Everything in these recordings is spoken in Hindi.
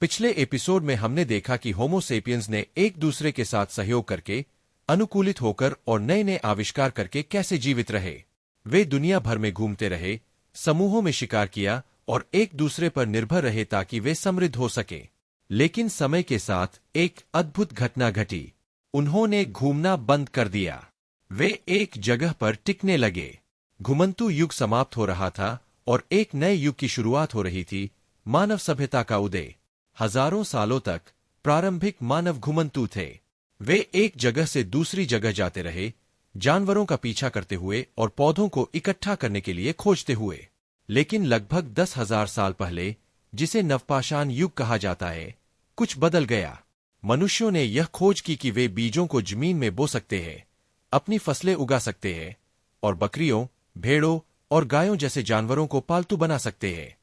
पिछले एपिसोड में हमने देखा कि होमो सेपियंस ने एक दूसरे के साथ सहयोग करके, अनुकूलित होकर और नए नए आविष्कार करके कैसे जीवित रहे। वे दुनिया भर में घूमते रहे, समूहों में शिकार किया और एक दूसरे पर निर्भर रहे ताकि वे समृद्ध हो सके। लेकिन समय के साथ एक अद्भुत घटना घटी। उन्होंने घूमना बंद कर दिया। वे एक जगह पर टिकने लगे। घुमंतु युग समाप्त हो रहा था और एक नए युग की शुरुआत हो रही थी, मानव सभ्यता का उदय। हजारों सालों तक प्रारंभिक मानव घुमंतु थे। वे एक जगह से दूसरी जगह जाते रहे, जानवरों का पीछा करते हुए और पौधों को इकट्ठा करने के लिए खोजते हुए। लेकिन लगभग 10,000 साल पहले, जिसे नवपाषाण युग कहा जाता है, कुछ बदल गया। मनुष्यों ने यह खोज की कि वे बीजों को जमीन में बो सकते हैं, अपनी फसलें उगा सकते हैं और बकरियों, भेड़ों और गायों जैसे जानवरों को पालतू बना सकते हैं।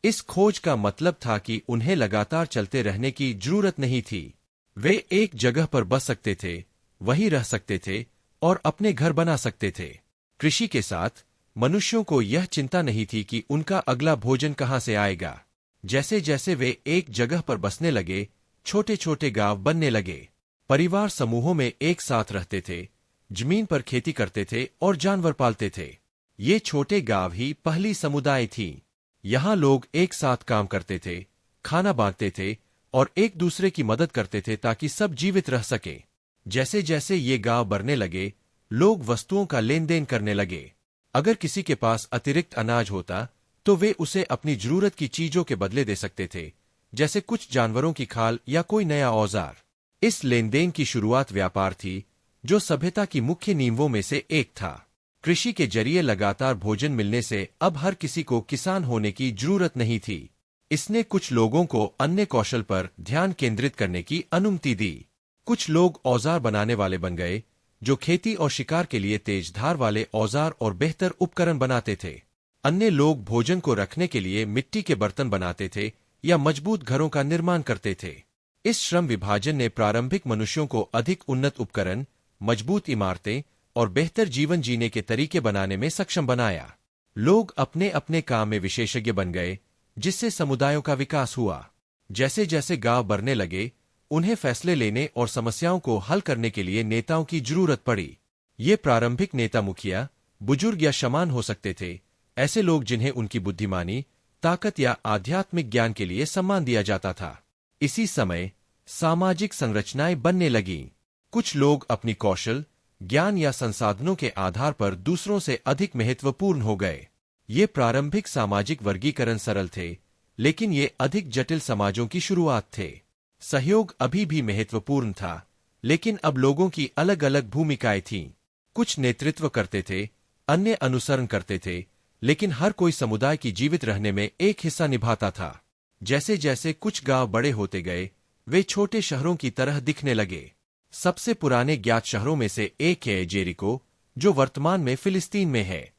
इस खोज का मतलब था कि उन्हें लगातार चलते रहने की जरूरत नहीं थी। वे एक जगह पर बस सकते थे, वहीं रह सकते थे और अपने घर बना सकते थे। कृषि के साथ मनुष्यों को यह चिंता नहीं थी कि उनका अगला भोजन कहां से आएगा। जैसे जैसे वे एक जगह पर बसने लगे, छोटे छोटे गांव बनने लगे। परिवार समूहों में एक साथ रहते थे, जमीन पर खेती करते थे और जानवर पालते थे। ये छोटे गांव ही पहली समुदाय थीं। यहाँ लोग एक साथ काम करते थे, खाना बांटते थे और एक दूसरे की मदद करते थे ताकि सब जीवित रह सके। जैसे जैसे ये गांव बढ़ने लगे, लोग वस्तुओं का लेन देन करने लगे। अगर किसी के पास अतिरिक्त अनाज होता तो वे उसे अपनी जरूरत की चीजों के बदले दे सकते थे, जैसे कुछ जानवरों की खाल या कोई नया औजार। इस लेन देन की शुरुआत व्यापार थी, जो सभ्यता की मुख्य नींवों में से एक था। कृषि के जरिए लगातार भोजन मिलने से अब हर किसी को किसान होने की जरूरत नहीं थी। इसने कुछ लोगों को अन्य कौशल पर ध्यान केंद्रित करने की अनुमति दी। कुछ लोग औजार बनाने वाले बन गए, जो खेती और शिकार के लिए तेज धार वाले औजार और बेहतर उपकरण बनाते थे। अन्य लोग भोजन को रखने के लिए मिट्टी के बर्तन बनाते थे या मजबूत घरों का निर्माण करते थे। इस श्रम विभाजन ने प्रारंभिक मनुष्यों को अधिक उन्नत उपकरण, मजबूत इमारतें और बेहतर जीवन जीने के तरीके बनाने में सक्षम बनाया। लोग अपने अपने काम में विशेषज्ञ बन गए, जिससे समुदायों का विकास हुआ। जैसे जैसे गांव बढ़ने लगे, उन्हें फैसले लेने और समस्याओं को हल करने के लिए नेताओं की जरूरत पड़ी। ये प्रारंभिक नेता मुखिया, बुजुर्ग या शमान हो सकते थे, ऐसे लोग जिन्हें उनकी बुद्धिमानी, ताकत या आध्यात्मिक ज्ञान के लिए सम्मान दिया जाता था। इसी समय सामाजिक संरचनाएं बनने लगीं। कुछ लोग अपनी कौशल, ज्ञान या संसाधनों के आधार पर दूसरों से अधिक महत्वपूर्ण हो गए। ये प्रारंभिक सामाजिक वर्गीकरण सरल थे, लेकिन ये अधिक जटिल समाजों की शुरुआत थे। सहयोग अभी भी महत्वपूर्ण था, लेकिन अब लोगों की अलग अलग भूमिकाएं थीं। कुछ नेतृत्व करते थे, अन्य अनुसरण करते थे, लेकिन हर कोई समुदाय की जीवित रहने में एक हिस्सा निभाता था। जैसे जैसे कुछ गांव बड़े होते गए, वे छोटे शहरों की तरह दिखने लगे। सबसे पुराने ज्ञात शहरों में से एक है जेरिको, जो वर्तमान में फिलिस्तीन में है।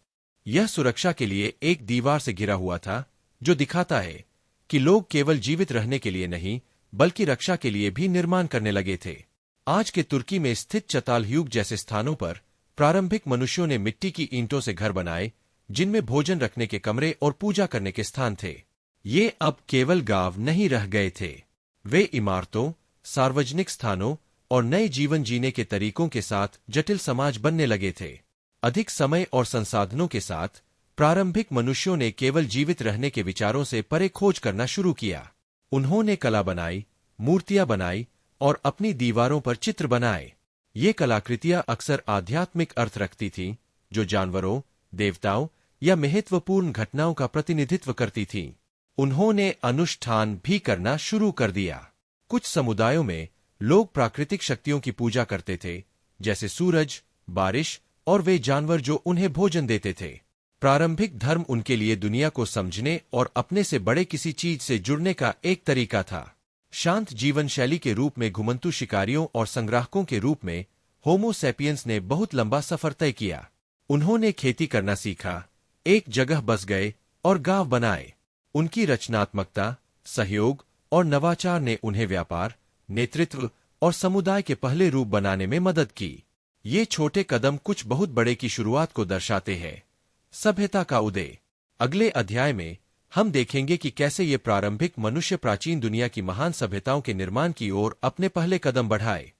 यह सुरक्षा के लिए एक दीवार से घिरा हुआ था, जो दिखाता है कि लोग केवल जीवित रहने के लिए नहीं, बल्कि रक्षा के लिए भी निर्माण करने लगे थे। आज के तुर्की में स्थित चतालह्यूग जैसे स्थानों पर प्रारंभिक मनुष्यों ने मिट्टी की ईंटों से घर बनाए, जिनमें भोजन रखने के कमरे और पूजा करने के स्थान थे। ये अब केवल गांव नहीं रह गए थे। वे इमारतों, सार्वजनिक स्थानों और नए जीवन जीने के तरीकों के साथ जटिल समाज बनने लगे थे। अधिक समय और संसाधनों के साथ प्रारंभिक मनुष्यों ने केवल जीवित रहने के विचारों से परे खोज करना शुरू किया। उन्होंने कला बनाई, मूर्तियां बनाई और अपनी दीवारों पर चित्र बनाए। ये कलाकृतियां अक्सर आध्यात्मिक अर्थ रखती थीं, जो जानवरों, देवताओं या महत्वपूर्ण घटनाओं का प्रतिनिधित्व करती थीं। उन्होंने अनुष्ठान भी करना शुरू कर दिया। कुछ समुदायों में लोग प्राकृतिक शक्तियों की पूजा करते थे, जैसे सूरज, बारिश और वे जानवर जो उन्हें भोजन देते थे। प्रारंभिक धर्म उनके लिए दुनिया को समझने और अपने से बड़े किसी चीज से जुड़ने का एक तरीका था। शांत जीवन शैली के रूप में घुमंतु शिकारियों और संग्राहकों के रूप में होमो सैपियंस ने बहुत लंबा सफर तय किया। उन्होंने खेती करना सीखा, एक जगह बस गए और गांव बनाए। उनकी रचनात्मकता, सहयोग और नवाचार ने उन्हें व्यापार, नेतृत्व और समुदाय के पहले रूप बनाने में मदद की। ये छोटे कदम कुछ बहुत बड़े की शुरुआत को दर्शाते हैं। सभ्यता का उदय। अगले अध्याय में हम देखेंगे कि कैसे ये प्रारंभिक मनुष्य प्राचीन दुनिया की महान सभ्यताओं के निर्माण की ओर अपने पहले कदम बढ़ाए।